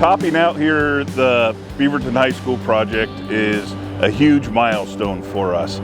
Topping out here the Beaverton High School project is a huge milestone for us.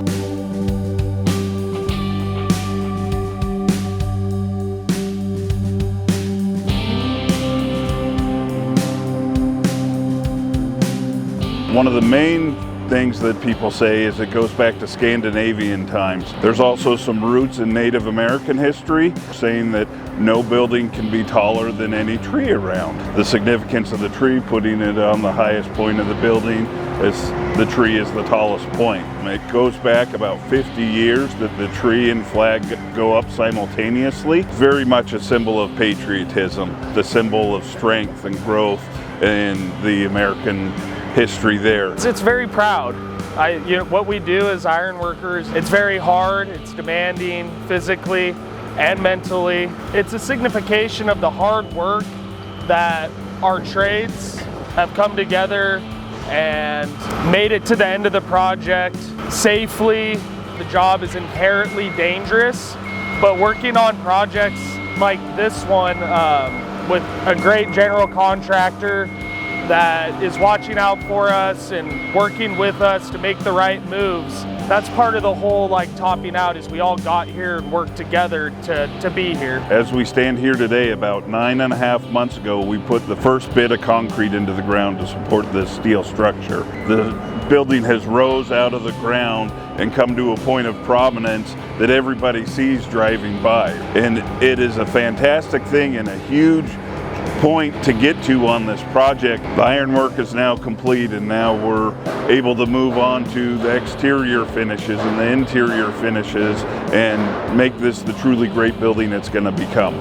One of the main things that people say is it goes back to Scandinavian times. There's also some roots in Native American history, saying that no building can be taller than any tree around. The significance of the tree, putting it on the highest point of the building, as the tree is the tallest point. And it goes back about 50 years that the tree and flag go up simultaneously. Very much a symbol of patriotism, the symbol of strength and growth in the American history there. It's very proud. What we do as iron workers, it's very hard, it's demanding physically and mentally. It's a signification of the hard work that our trades have come together and made it to the end of the project safely. The job is inherently dangerous, but working on projects like this one with a great general contractor that is watching out for us and working with us to make the right moves. That's part of the whole topping out, is we all got here and worked together to be here. As we stand here today, about 9.5 months ago, we put the first bit of concrete into the ground to support this steel structure. The building has rose out of the ground and come to a point of prominence that everybody sees driving by. And it is a fantastic thing and a huge point to get to on this project. The ironwork is now complete, and now we're able to move on to the exterior finishes and the interior finishes and make this the truly great building it's going to become.